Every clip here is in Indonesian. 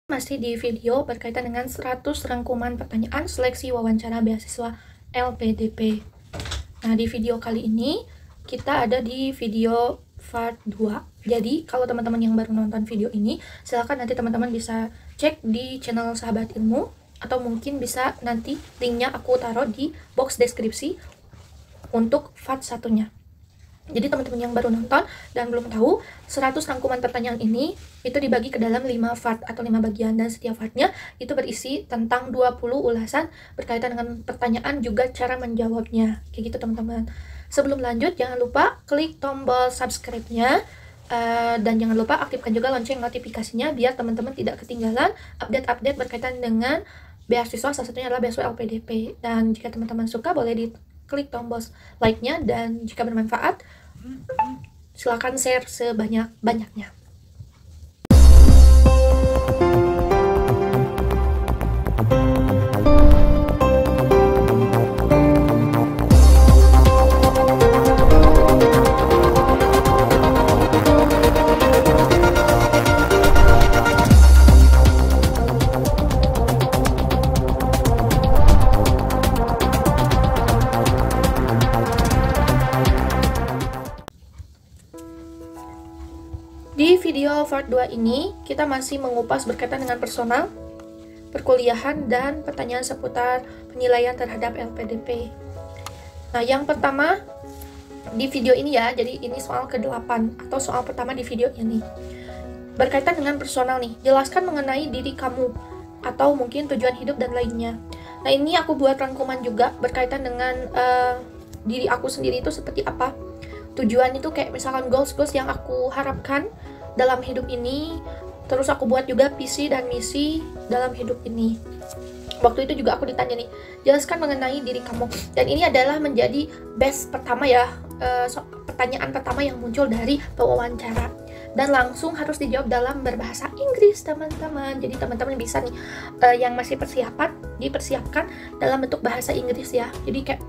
Masih di video berkaitan dengan 100 rangkuman pertanyaan seleksi wawancara beasiswa LPDP. Nah, di video kali ini kita ada di video part 2. Jadi, kalau teman-teman yang baru nonton video ini, silahkan nanti teman-teman bisa cek di channel Sahabat Ilmu, atau mungkin bisa nanti linknya aku taruh di box deskripsi untuk part satunya. Jadi teman-teman yang baru nonton dan belum tahu, 100 rangkuman pertanyaan ini itu dibagi ke dalam 5 part atau 5 bagian, dan setiap partnya itu berisi tentang 20 ulasan berkaitan dengan pertanyaan juga cara menjawabnya. Kayak gitu teman-teman. Sebelum lanjut, jangan lupa klik tombol subscribe-nya, dan jangan lupa aktifkan juga lonceng notifikasinya biar teman-teman tidak ketinggalan update-update berkaitan dengan beasiswa, salah satunya adalah beasiswa LPDP. Dan jika teman-teman suka, boleh diklik tombol like-nya, dan jika bermanfaat silakan share sebanyak-banyaknya. Di video part 2 ini, kita masih mengupas berkaitan dengan personal, perkuliahan, dan pertanyaan seputar penilaian terhadap LPDP. Nah, yang pertama di video ini ya, jadi ini soal ke-8 atau soal pertama di video ini. Berkaitan dengan personal nih, jelaskan mengenai diri kamu atau mungkin tujuan hidup dan lainnya. Nah, ini aku buat rangkuman juga berkaitan dengan diri aku sendiri itu seperti apa. Tujuan itu kayak misalkan goals yang aku harapkan dalam hidup ini. Terus aku buat juga visi dan misi dalam hidup ini. Waktu itu juga aku ditanya nih, jelaskan mengenai diri kamu. Dan ini adalah menjadi best pertama ya, pertanyaan pertama yang muncul dari pewawancara. Dan langsung harus dijawab dalam berbahasa Inggris teman-teman. Jadi teman-teman bisa nih, yang masih dipersiapkan dalam bentuk bahasa Inggris ya. Jadi kayak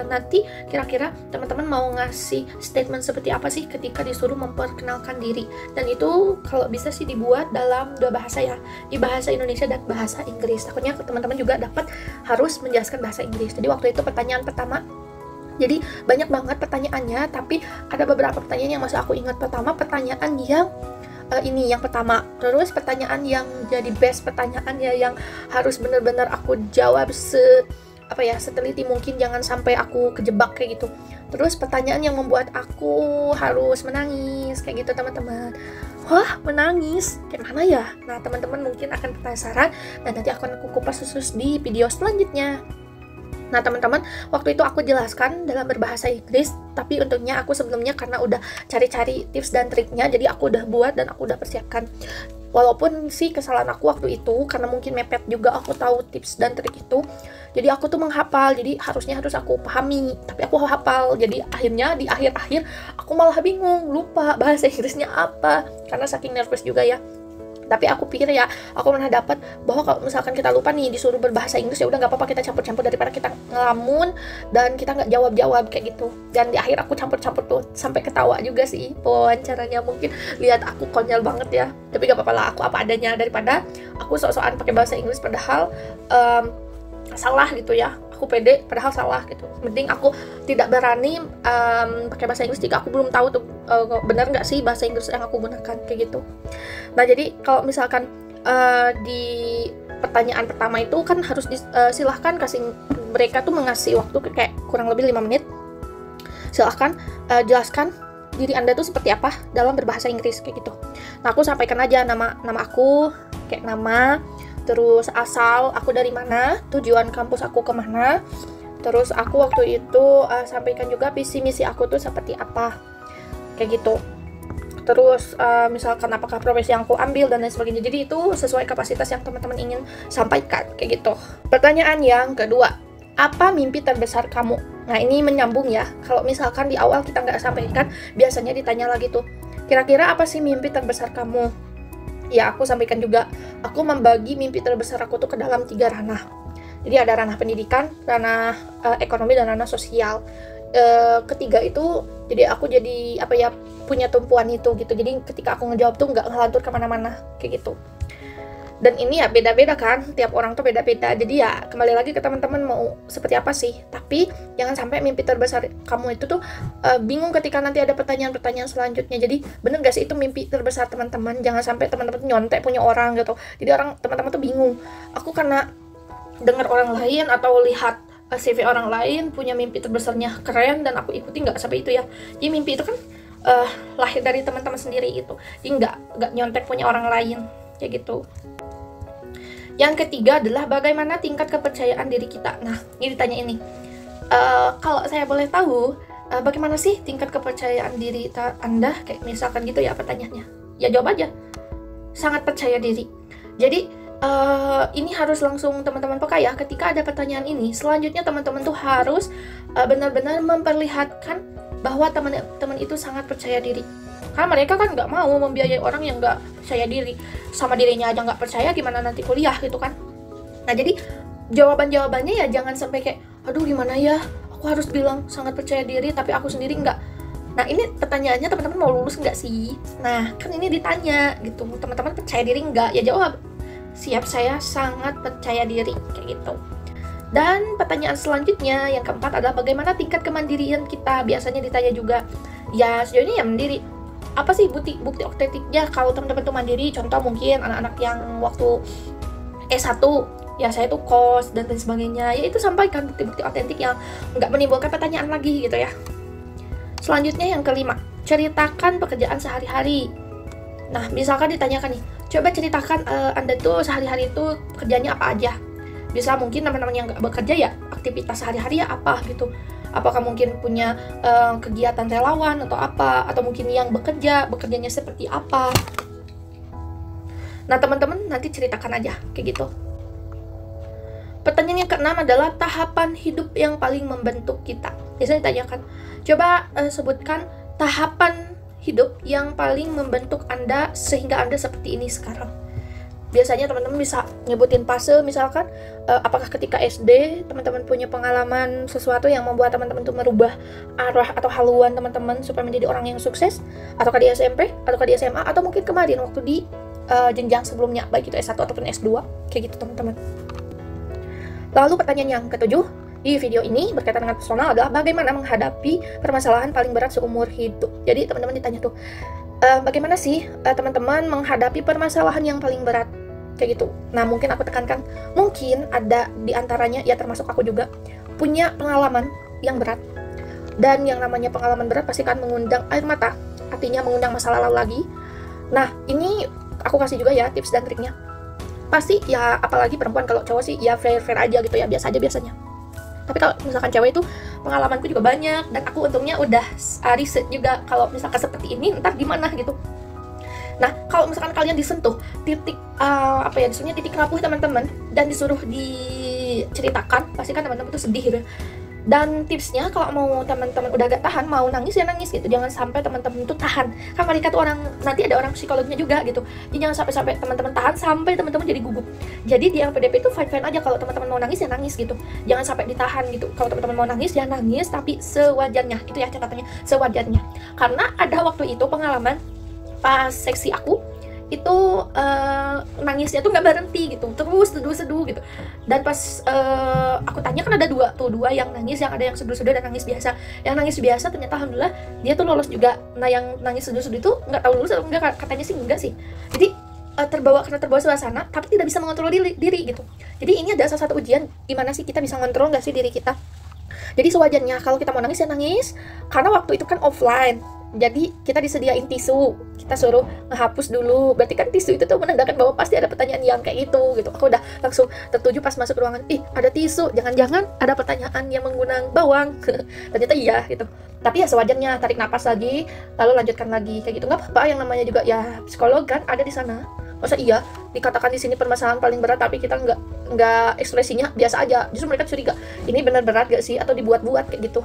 nanti kira-kira teman-teman mau ngasih statement seperti apa sih ketika disuruh memperkenalkan diri. Dan itu kalau bisa sih dibuat dalam 2 bahasa ya, di bahasa Indonesia dan bahasa Inggris. Takutnya teman-teman juga dapat harus menjelaskan bahasa Inggris. Jadi waktu itu pertanyaan pertama, jadi banyak banget pertanyaannya, tapi ada beberapa pertanyaan yang masih aku ingat. Pertama, pertanyaan yang ini yang pertama. Terus pertanyaan yang jadi best pertanyaan ya, yang harus benar-benar aku jawab seteliti mungkin, jangan sampai aku kejebak kayak gitu. Terus pertanyaan yang membuat aku harus menangis kayak gitu teman-teman. Wah, menangis kayak mana ya? Nah, teman-teman mungkin akan penasaran, dan nanti akan aku kupas khusus di video selanjutnya. Nah teman-teman, waktu itu aku jelaskan dalam berbahasa Inggris, tapi untungnya aku sebelumnya karena udah cari-cari tips dan triknya, jadi aku udah buat dan aku udah persiapkan. Walaupun sih kesalahan aku waktu itu, karena mungkin mepet juga aku tahu tips dan trik itu, jadi aku tuh menghafal, jadi harus aku pahami, tapi aku hafal. Jadi akhirnya di akhir-akhir aku malah bingung, lupa bahasa Inggrisnya apa, karena saking nervous juga ya. Tapi aku pikir ya, aku pernah dapat bahwa kalau misalkan kita lupa nih disuruh berbahasa Inggris, ya udah nggak apa-apa, kita campur-campur daripada kita ngelamun dan kita nggak jawab-jawab kayak gitu. Dan di akhir aku campur-campur tuh sampai ketawa juga sih pewawancaranya, mungkin lihat aku konyol banget ya. Tapi nggak apa-apa lah, aku apa adanya daripada aku sok-sokan pakai bahasa Inggris padahal salah gitu ya. Aku pede padahal salah gitu. Mending aku tidak berani pakai bahasa Inggris jika aku belum tahu tuh benar nggak sih bahasa Inggris yang aku gunakan kayak gitu. Nah jadi kalau misalkan di pertanyaan pertama itu kan harus silahkan kasih mereka tuh mengasih waktu kayak kurang lebih 5 menit. Silahkan jelaskan diri Anda tuh seperti apa dalam berbahasa Inggris kayak gitu. Nah aku sampaikan aja nama aku, kayak nama, terus asal aku dari mana, tujuan kampus aku kemana, terus aku waktu itu sampaikan juga visi misi aku tuh seperti apa kayak gitu. Terus misalkan apakah profesi yang aku ambil dan lain sebagainya. Jadi itu sesuai kapasitas yang teman-teman ingin sampaikan kayak gitu. Pertanyaan yang kedua, apa mimpi terbesar kamu? Nah ini menyambung ya, kalau misalkan di awal kita nggak sampaikan, biasanya ditanya lagi tuh, kira-kira apa sih mimpi terbesar kamu? Ya aku sampaikan juga, aku membagi mimpi terbesar aku tuh ke dalam 3 ranah. Jadi ada ranah pendidikan, ranah ekonomi, dan ranah sosial. Ketiga itu jadi aku jadi punya tumpuan itu gitu. Jadi ketika aku ngejawab tuh nggak ngelantur kemana-mana kayak gitu. Dan ini ya beda-beda kan, tiap orang tuh beda-beda. Jadi ya kembali lagi ke teman-teman mau seperti apa sih. Tapi jangan sampai mimpi terbesar kamu itu tuh bingung ketika nanti ada pertanyaan-pertanyaan selanjutnya. Jadi bener gak sih itu mimpi terbesar teman-teman? Jangan sampai teman-teman nyontek punya orang gitu. Jadi teman-teman tuh bingung. Aku karena dengar orang lain atau lihat CV orang lain punya mimpi terbesarnya keren dan aku ikuti, nggak sampai itu ya. Jadi mimpi itu kan lahir dari teman-teman sendiri itu. Jadi nggak nyontek punya orang lain kayak gitu. Yang ketiga adalah bagaimana tingkat kepercayaan diri kita. Nah, ini ditanya ini. Kalau saya boleh tahu, bagaimana sih tingkat kepercayaan diri Anda? Kayak misalkan gitu ya pertanyaannya. Ya jawab aja. Sangat percaya diri. Jadi, ini harus langsung teman-teman peka ya. Ketika ada pertanyaan ini, selanjutnya teman-teman tuh harus benar-benar memperlihatkan bahwa teman-teman itu sangat percaya diri. Karena mereka kan nggak mau membiayai orang yang nggak percaya diri, sama dirinya aja nggak percaya, gimana nanti kuliah gitu kan. Nah jadi jawabannya ya jangan sampai kayak, aduh gimana ya, aku harus bilang sangat percaya diri tapi aku sendiri nggak. Nah ini pertanyaannya teman-teman mau lulus nggak sih? Nah kan ini ditanya gitu, teman-teman percaya diri nggak? Ya jawab, siap, saya sangat percaya diri, kayak gitu. Dan pertanyaan selanjutnya yang keempat adalah bagaimana tingkat kemandirian kita. Biasanya ditanya juga, ya sejauh ini ya mandiri. Apa sih bukti otentiknya kalau teman-teman tuh mandiri? Contoh mungkin anak-anak yang waktu S1 ya saya tuh kos dan lain sebagainya, ya itu sampaikan bukti-bukti otentik yang nggak menimbulkan pertanyaan lagi gitu ya. Selanjutnya yang kelima, ceritakan pekerjaan sehari-hari. Nah misalkan ditanyakan nih, coba ceritakan Anda tuh sehari-hari itu pekerjaannya apa aja. Bisa mungkin teman-teman yang nggak bekerja ya aktivitas sehari-hari ya apa gitu. Apakah mungkin punya kegiatan relawan atau apa, atau mungkin yang bekerjanya seperti apa. Nah teman-teman nanti ceritakan aja kayak gitu. Pertanyaan yang keenam adalah tahapan hidup yang paling membentuk kita. Biasanya ditanyakan, coba sebutkan tahapan hidup yang paling membentuk Anda sehingga Anda seperti ini sekarang. Biasanya teman-teman bisa nyebutin fase, misalkan apakah ketika SD teman-teman punya pengalaman sesuatu yang membuat teman-teman tuh merubah arah atau haluan teman-teman supaya menjadi orang yang sukses, ataukah di SMP, ataukah di SMA, atau mungkin kemarin waktu di jenjang sebelumnya, baik itu S1 ataupun S2, kayak gitu teman-teman. Lalu pertanyaan yang ketujuh di video ini berkaitan dengan personal adalah bagaimana menghadapi permasalahan paling berat seumur hidup. Jadi teman-teman ditanya tuh, bagaimana sih teman-teman menghadapi permasalahan yang paling berat kayak gitu. Nah mungkin aku tekankan, mungkin ada di antaranya ya termasuk aku juga punya pengalaman yang berat, dan yang namanya pengalaman berat pasti kan mengundang air mata, artinya mengundang masa lalu lagi. Nah ini aku kasih juga ya tips dan triknya. Pasti ya apalagi perempuan, kalau cowok sih ya fair aja gitu ya, biasa aja biasanya. Tapi kalau misalkan cewek itu pengalamanku juga banyak, dan aku untungnya udah riset juga kalau misalkan seperti ini ntar gimana gitu. Nah kalau misalkan kalian disentuh titik titik rapuh teman-teman dan disuruh diceritakan, pasti kan teman-teman tuh sedih gitu. Dan tipsnya kalau mau teman-teman udah gak tahan, mau nangis ya nangis gitu, jangan sampai teman-teman itu tahan. Kan mereka tuh nanti ada orang psikolognya juga gitu. Jadi jangan sampai teman-teman tahan sampai teman-teman jadi gugup. Jadi di LPDP itu fine aja, kalau teman-teman mau nangis ya nangis gitu. Jangan sampai ditahan gitu. Kalau teman-teman mau nangis ya nangis, tapi sewajarnya. Itu ya catatannya, sewajarnya. Karena ada waktu itu pengalaman pas seksi aku itu nangisnya tuh nggak berhenti gitu, terus seduh gitu. Dan pas aku tanya kan ada dua yang nangis, yang ada yang seduh dan nangis biasa. Yang nangis biasa ternyata alhamdulillah dia tuh lolos juga. Nah yang nangis seduh itu nggak tahu lulus atau enggak, katanya sih enggak sih. Jadi terbawa suasana tapi tidak bisa mengontrol diri gitu. Jadi ini adalah salah satu ujian gimana sih kita bisa ngontrol nggak sih diri kita. Jadi sewajarnya kalau kita mau nangis ya nangis, karena waktu itu kan offline. Jadi kita disediain tisu, kita suruh ngehapus dulu. Berarti kan tisu itu tuh menandakan bahwa pasti ada pertanyaan yang kayak itu gitu. Aku udah langsung tertuju pas masuk ruangan, ada tisu, jangan-jangan ada pertanyaan yang menggunakan bawang. Ternyata iya gitu. Tapi ya sewajarnya, tarik napas lagi, lalu lanjutkan lagi kayak gitu. Nggak apa-apa, yang namanya juga ya psikolog kan ada di sana. Masa iya dikatakan di sini permasalahan paling berat tapi kita nggak ekspresinya biasa aja. Justru mereka curiga, ini benar berat gak sih atau dibuat-buat kayak gitu.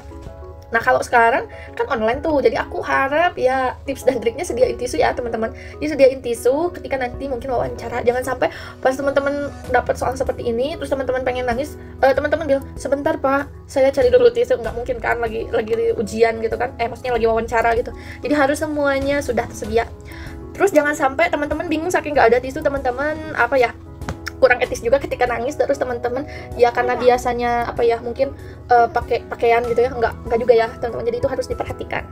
Nah kalau sekarang kan online tuh, jadi aku harap ya tips dan triknya sediain tisu ya teman-teman. Jadi sediain tisu ketika nanti mungkin wawancara. Jangan sampai pas teman-teman dapat soal seperti ini, terus teman-teman pengen nangis, teman-teman bilang sebentar pak, saya cari dulu tisu. Nggak mungkin kan, lagi ujian gitu kan, maksudnya lagi wawancara gitu. Jadi harus semuanya sudah tersedia. Terus jangan sampai teman-teman bingung saking nggak ada tisu, teman-teman kurang etis juga ketika nangis terus teman-teman ya, karena biasanya apa ya, mungkin pakai pakaian gitu ya, enggak juga ya teman-teman, jadi itu harus diperhatikan.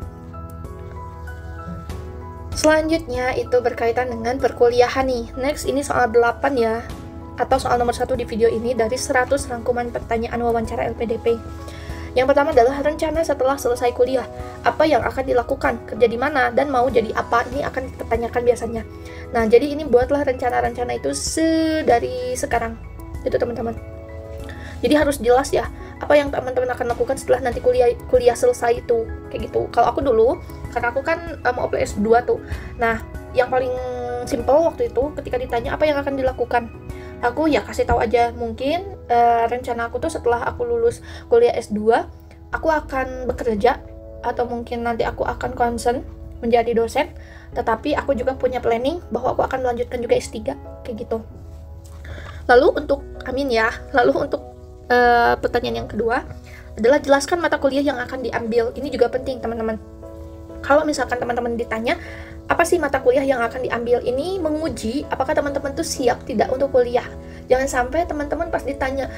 Selanjutnya itu berkaitan dengan perkuliahan nih. Next, ini soal 8 ya, atau soal nomor 1 di video ini dari 100 rangkuman pertanyaan wawancara LPDP. Yang pertama adalah rencana setelah selesai kuliah. Apa yang akan dilakukan, kerja di mana, dan mau jadi apa, ini akan dipertanyakan biasanya. Nah, jadi ini buatlah rencana-rencana itu dari sekarang, itu teman-teman. Jadi harus jelas ya, apa yang teman-teman akan lakukan setelah nanti kuliah selesai itu, kayak gitu. Kalau aku dulu, karena aku kan mau apply S2 tuh. Nah, yang paling simple waktu itu ketika ditanya apa yang akan dilakukan, aku ya kasih tahu aja, mungkin rencana aku tuh setelah aku lulus kuliah S2, aku akan bekerja, atau mungkin nanti aku akan concern menjadi dosen, tetapi aku juga punya planning bahwa aku akan melanjutkan juga S3, kayak gitu. Lalu untuk pertanyaan yang kedua adalah jelaskan mata kuliah yang akan diambil. Ini juga penting teman-teman. Kalau misalkan teman-teman ditanya apa sih mata kuliah yang akan diambil, ini menguji apakah teman-teman tuh siap tidak untuk kuliah. Jangan sampai teman-teman pas ditanya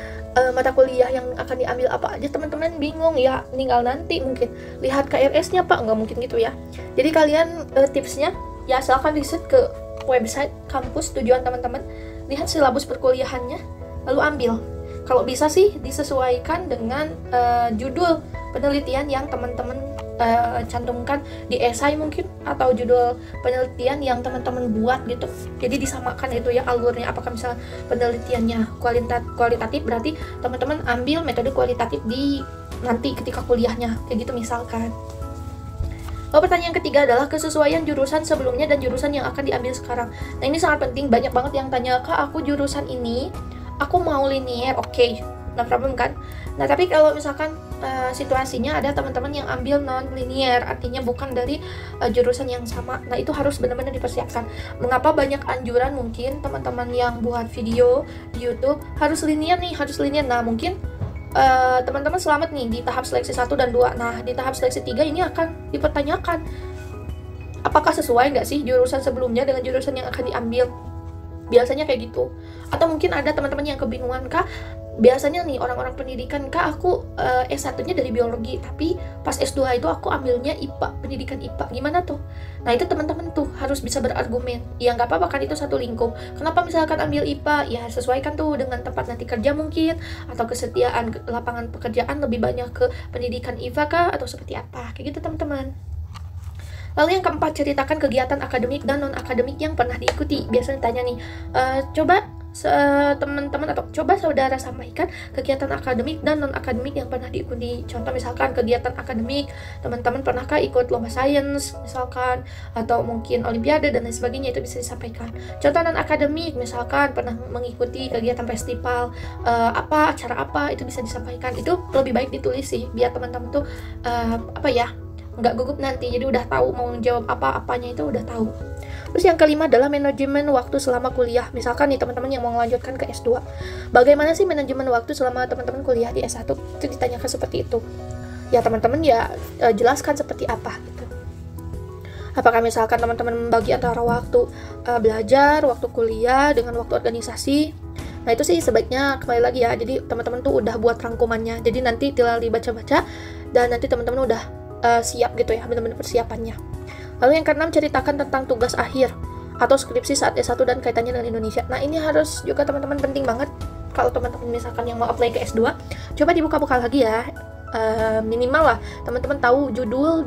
mata kuliah yang akan diambil apa aja, teman-teman bingung ya, tinggal nanti mungkin lihat KRS-nya Pak, nggak mungkin gitu ya. Jadi kalian tipsnya ya silahkan riset ke website kampus tujuan teman-teman, lihat silabus perkuliahannya, lalu ambil. Kalau bisa sih disesuaikan dengan judul penelitian yang teman-teman cantumkan di esai mungkin, atau judul penelitian yang teman-teman buat gitu. Jadi disamakan itu ya alurnya. Apakah misalnya penelitiannya kualitatif, berarti teman-teman ambil metode kualitatif di nanti ketika kuliahnya, kayak gitu misalkan. Lalu pertanyaan ketiga adalah kesesuaian jurusan sebelumnya dan jurusan yang akan diambil sekarang. Nah, ini sangat penting. Banyak banget yang tanya, Kak, aku jurusan ini, aku mau linear. Oke, no problem kan? Nah, tapi kalau misalkan situasinya ada teman-teman yang ambil non-linear, artinya bukan dari jurusan yang sama. Nah, itu harus benar-benar dipersiapkan. Mengapa banyak anjuran mungkin teman-teman yang buat video di YouTube harus linear nih, harus linear. Nah, mungkin teman-teman selamat nih di tahap seleksi 1 dan 2. Nah, di tahap seleksi 3 ini akan dipertanyakan apakah sesuai nggak sih jurusan sebelumnya dengan jurusan yang akan diambil. Biasanya kayak gitu. Atau mungkin ada teman-teman yang kebingungan, Kak, biasanya nih orang-orang pendidikan, Kak, aku S1-nya dari biologi, tapi pas S2 itu aku ambilnya IPA, pendidikan IPA. Gimana tuh? Nah, itu teman-teman tuh harus bisa berargumen. Ya nggak apa-apa kan, itu satu lingkup. Kenapa misalkan ambil IPA? Ya sesuaikan tuh dengan tempat nanti kerja mungkin, atau kesetiaan lapangan pekerjaan lebih banyak ke pendidikan IPA kah, atau seperti apa. Kayak gitu teman-teman. Lalu yang keempat, ceritakan kegiatan akademik dan non-akademik yang pernah diikuti. Biasanya tanya nih, coba teman-teman atau coba saudara sampaikan kegiatan akademik dan non-akademik yang pernah diikuti. Contoh misalkan kegiatan akademik, teman-teman pernahkah ikut lomba sains misalkan, atau mungkin olimpiade dan lain sebagainya, itu bisa disampaikan. Contoh non-akademik, misalkan pernah mengikuti kegiatan festival acara apa, itu bisa disampaikan. Itu lebih baik ditulis sih, biar teman-teman tuh nggak gugup nanti, jadi udah tahu mau jawab apa-apanya, itu udah tahu. Terus yang kelima adalah manajemen waktu selama kuliah. Misalkan nih teman-teman yang mau melanjutkan ke S2, bagaimana sih manajemen waktu selama teman-teman kuliah di S1? Itu ditanyakan seperti itu. Ya teman-teman ya jelaskan seperti apa gitu. Apakah misalkan teman-teman membagi antara waktu belajar, waktu kuliah dengan waktu organisasi? Nah, itu sih sebaiknya kembali lagi ya. Jadi teman-teman tuh udah buat rangkumannya. Jadi nanti tinggal dibaca-baca dan nanti teman-teman udah siap gitu ya, benar-benar persiapannya. Lalu yang keenam, ceritakan tentang tugas akhir atau skripsi saat S1 dan kaitannya dengan Indonesia. Nah, ini harus juga teman-teman penting banget. Kalau teman-teman misalkan yang mau apply ke S2, coba dibuka-buka lagi ya. Minimal lah teman-teman tahu judul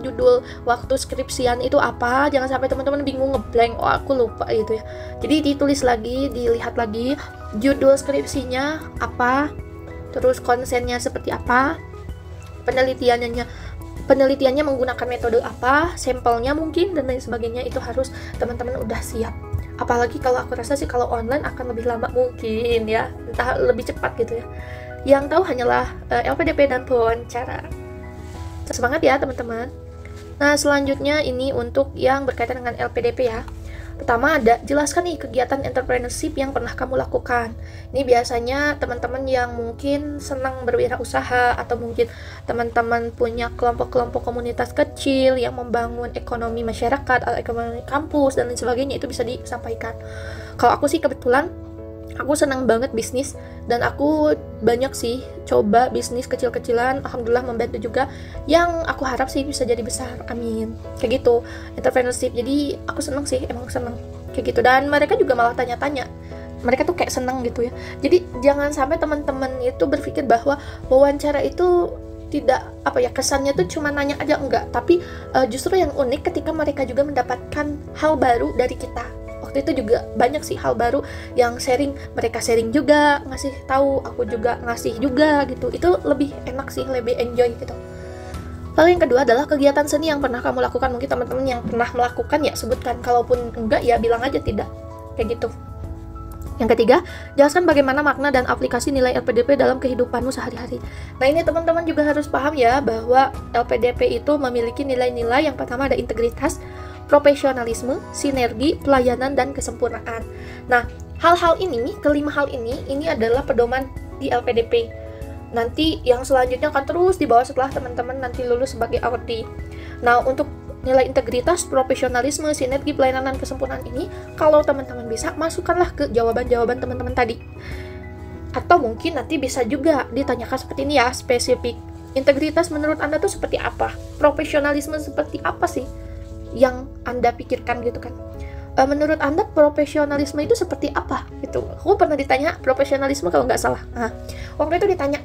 waktu skripsian itu apa. Jangan sampai teman-teman bingung ngeblank, oh aku lupa gitu ya. Jadi ditulis lagi, dilihat lagi judul skripsinya apa, terus konsennya seperti apa, penelitiannya menggunakan metode apa, sampelnya mungkin, dan lain sebagainya. Itu harus teman-teman udah siap. Apalagi kalau aku rasa sih kalau online akan lebih lama mungkin ya, entah lebih cepat gitu ya. Yang tahu hanyalah LPDP dan pewawancara. Semangat ya teman-teman. Nah, selanjutnya ini untuk yang berkaitan dengan LPDP ya. Pertama ada, jelaskan nih kegiatan entrepreneurship yang pernah kamu lakukan. Ini biasanya teman-teman yang mungkin senang berwirausaha, atau mungkin teman-teman punya kelompok-kelompok komunitas kecil yang membangun ekonomi masyarakat atau ekonomi kampus dan lain sebagainya, itu bisa disampaikan. Kalau aku sih kebetulan Aku senang banget bisnis, dan aku banyak sih coba bisnis kecil-kecilan, alhamdulillah membantu juga, yang aku harap sih bisa jadi besar, amin, kayak gitu, entrepreneurship. Jadi aku senang sih, emang senang kayak gitu. Dan mereka juga malah tanya-tanya, mereka tuh kayak senang gitu ya. Jadi jangan sampai teman-teman itu berpikir bahwa wawancara itu tidak kesannya tuh cuma nanya aja, enggak, tapi justru yang unik ketika mereka juga mendapatkan hal baru dari kita. Waktu itu juga banyak sih hal baru yang mereka sharing juga, ngasih tahu, aku juga ngasih juga gitu. Itu lebih enak sih, lebih enjoy gitu. Lalu yang kedua adalah kegiatan seni yang pernah kamu lakukan. Mungkin teman-teman yang pernah melakukan ya sebutkan, kalaupun enggak ya bilang aja tidak, kayak gitu. Yang ketiga, jelaskan bagaimana makna dan aplikasi nilai LPDP dalam kehidupanmu sehari-hari. Nah, ini teman-teman juga harus paham ya, bahwa LPDP itu memiliki nilai-nilai. Yang pertama ada integritas, profesionalisme, sinergi, pelayanan, dan kesempurnaan. Nah, hal-hal ini, kelima hal ini adalah pedoman di LPDP. Nanti yang selanjutnya akan terus dibawa setelah teman-teman nanti lulus sebagai AOT. Nah, untuk nilai integritas, profesionalisme, sinergi, pelayanan, dan kesempurnaan ini, kalau teman-teman bisa, masukkanlah ke jawaban-jawaban teman-teman tadi. Atau mungkin nanti bisa juga ditanyakan seperti ini ya, spesifik. Integritas menurut Anda tuh seperti apa? Profesionalisme seperti apa sih yang Anda pikirkan gitu kan? Menurut Anda profesionalisme itu seperti apa? Gitu. Aku pernah ditanya profesionalisme kalau nggak salah. Nah, waktu itu ditanya,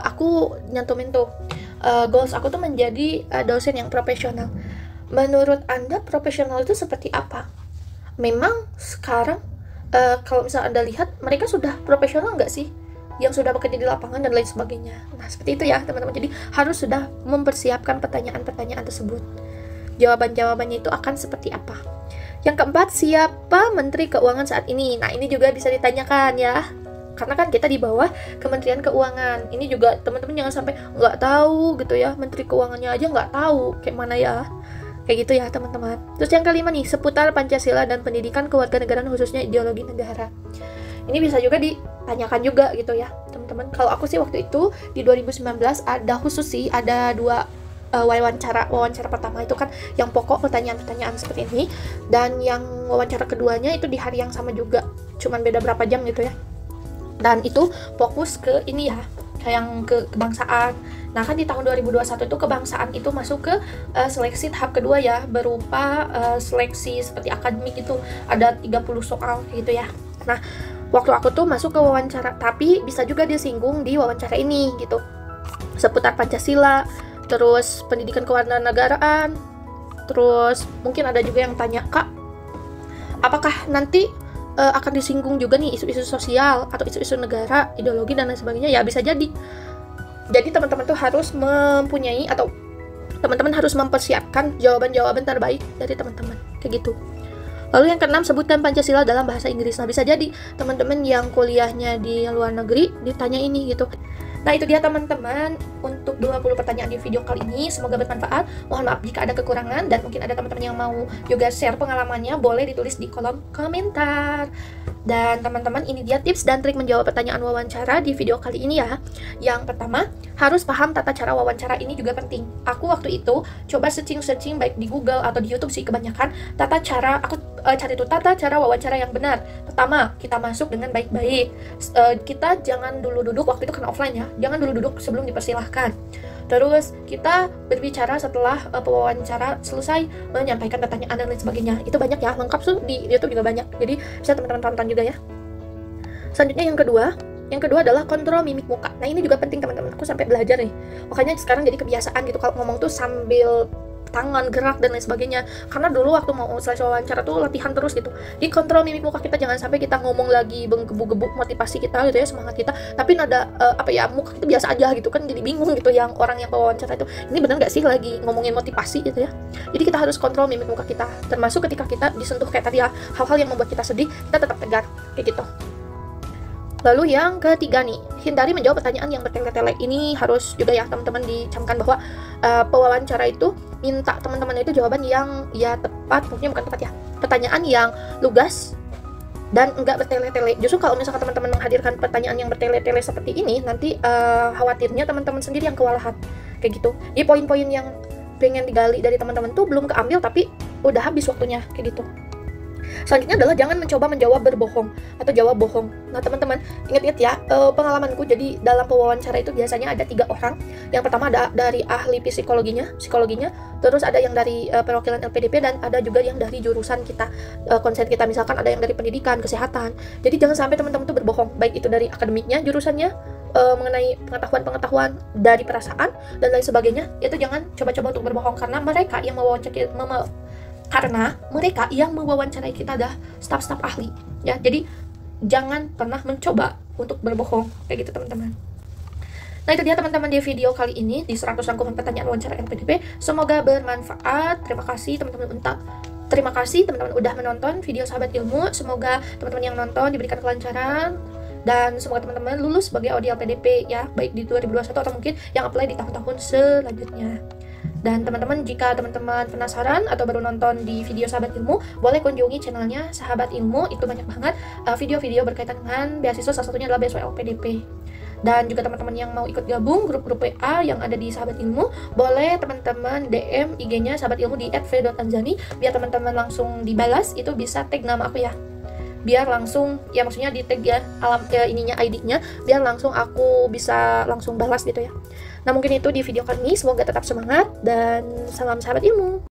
aku nyantumin tuh, goals aku tuh menjadi dosen yang profesional. Menurut Anda profesional itu seperti apa? Memang sekarang kalau misalnya Anda lihat, mereka sudah profesional nggak sih? Yang sudah bekerja di lapangan dan lain sebagainya. Nah, seperti itu ya teman-teman. Jadi harus sudah mempersiapkan pertanyaan-pertanyaan tersebut. Jawaban-jawabannya itu akan seperti apa? Yang keempat, siapa Menteri Keuangan saat ini? Nah, ini juga bisa ditanyakan ya. Karena kan kita di bawah Kementerian Keuangan. Ini juga teman-teman jangan sampai nggak tahu gitu ya, Menteri Keuangannya aja nggak tahu kayak mana ya, kayak gitu ya teman-teman. Terus yang kelima nih, seputar Pancasila dan pendidikan kewarganegaraan khususnya ideologi negara. Ini bisa juga ditanyakan juga gitu ya teman-teman. Kalau aku sih waktu itu di 2019 ada khusus sih, ada 2 wawancara pertama itu kan yang pokok pertanyaan-pertanyaan seperti ini, dan yang wawancara keduanya itu di hari yang sama juga, cuman beda berapa jam gitu ya. Dan itu fokus ke ini ya, yang ke kebangsaan. Nah kan di tahun 2021 itu kebangsaan itu masuk ke seleksi tahap kedua ya, berupa seleksi seperti akademik itu ada 30 soal gitu ya. Nah waktu aku tuh masuk ke wawancara, tapi bisa juga disinggung di wawancara ini gitu, seputar Pancasila, terus pendidikan kewarganegaraan, terus mungkin ada juga yang tanya, Kak, apakah nanti akan disinggung juga nih isu-isu sosial atau isu-isu negara, ideologi dan lain sebagainya? Ya bisa jadi. Jadi teman-teman tuh harus mempunyai, atau teman-teman harus mempersiapkan jawaban-jawaban terbaik dari teman-teman kayak gitu. Lalu yang keenam, sebutkan Pancasila dalam bahasa Inggris. Nah bisa jadi teman-teman yang kuliahnya di luar negeri ditanya ini gitu. Nah itu dia teman-teman untuk 20 pertanyaan di video kali ini, semoga bermanfaat. Mohon maaf jika ada kekurangan, dan mungkin ada teman-teman yang mau juga share pengalamannya, boleh ditulis di kolom komentar. Dan teman-teman, ini dia tips dan trik menjawab pertanyaan wawancara di video kali ini ya. Yang pertama, harus paham tata cara wawancara, ini juga penting. Aku waktu itu coba searching baik di Google atau di YouTube sih kebanyakan, aku cari tuh tata cara wawancara yang benar. Pertama, kita masuk dengan baik-baik. Kita jangan dulu duduk, waktu itu kan offline ya, jangan dulu duduk sebelum dipersilahkan. Terus kita berbicara setelah pewawancara selesai, menyampaikan pertanyaan dan lain sebagainya. Itu banyak ya, lengkap tuh di YouTube juga banyak. Jadi bisa teman-teman tonton juga ya. Selanjutnya yang kedua adalah kontrol mimik muka. Nah ini juga penting teman-teman. Aku sampai belajar nih. Makanya sekarang jadi kebiasaan gitu kalau ngomong tuh sambil tangan gerak dan lain sebagainya. Karena dulu waktu mau selesai wawancara tuh latihan terus gitu. Di kontrol mimik muka kita, jangan sampai kita ngomong lagi menggebu-gebu motivasi kita gitu ya, semangat kita, tapi nada muka kita biasa aja gitu kan, jadi bingung gitu yang orang yang wawancara itu, ini benar nggak sih lagi ngomongin motivasi gitu ya. Jadi kita harus kontrol mimik muka kita, termasuk ketika kita disentuh kayak tadi ya, hal-hal yang membuat kita sedih, kita tetap tegar kayak gitu. Lalu yang ketiga nih, hindari menjawab pertanyaan yang bertele-tele. Ini harus juga ya teman-teman dicamkan bahwa pewawancara itu minta teman-teman itu jawaban yang ya tepat, mungkin bukan tepat ya, pertanyaan yang lugas dan enggak bertele-tele. Justru kalau misalkan teman-teman menghadirkan pertanyaan yang bertele-tele seperti ini, nanti khawatirnya teman-teman sendiri yang kewalahan kayak gitu. Jadi poin-poin yang pengen digali dari teman-teman tuh belum keambil, tapi udah habis waktunya kayak gitu. Selanjutnya adalah jangan mencoba menjawab berbohong atau jawab bohong. Nah teman-teman, ingat-ingat ya, pengalamanku jadi dalam pewawancara itu biasanya ada 3 orang. Yang pertama ada dari ahli psikologinya, terus ada yang dari perwakilan LPDP, dan ada juga yang dari jurusan kita, konsen kita, misalkan ada yang dari pendidikan, kesehatan. Jadi jangan sampai teman-teman tuh berbohong, baik itu dari akademiknya, jurusannya, mengenai pengetahuan dari perasaan dan lain sebagainya. Itu jangan coba-coba untuk berbohong, karena mereka yang mewawancarai kita adalah staf-staf ahli ya. Jadi jangan pernah mencoba untuk berbohong kayak gitu teman-teman. Nah itu dia teman-teman di video kali ini di 100 rangkuman pertanyaan wawancara LPDP. Semoga bermanfaat. Terima kasih teman-teman udah menonton video Sahabat Ilmu. Semoga teman-teman yang nonton diberikan kelancaran, dan semoga teman-teman lulus sebagai OD LPDP ya, baik di 2021 atau mungkin yang apply di tahun-tahun selanjutnya. Dan teman-teman, jika teman-teman penasaran atau baru nonton di video Sahabat Ilmu, boleh kunjungi channelnya Sahabat Ilmu. Itu banyak banget video-video berkaitan dengan beasiswa, salah satunya adalah beasiswa LPDP. Dan juga teman-teman yang mau ikut gabung grup-grup WA yang ada di Sahabat Ilmu, boleh teman-teman DM IG-nya Sahabat Ilmu di @v.anzani, biar teman-teman langsung dibalas. Itu bisa tag nama aku ya, biar langsung ya, maksudnya di tag ya ID-nya, biar langsung aku bisa langsung balas gitu ya. Nah mungkin itu di video kali ini, semoga tetap semangat dan salam Sahabat Ilmu.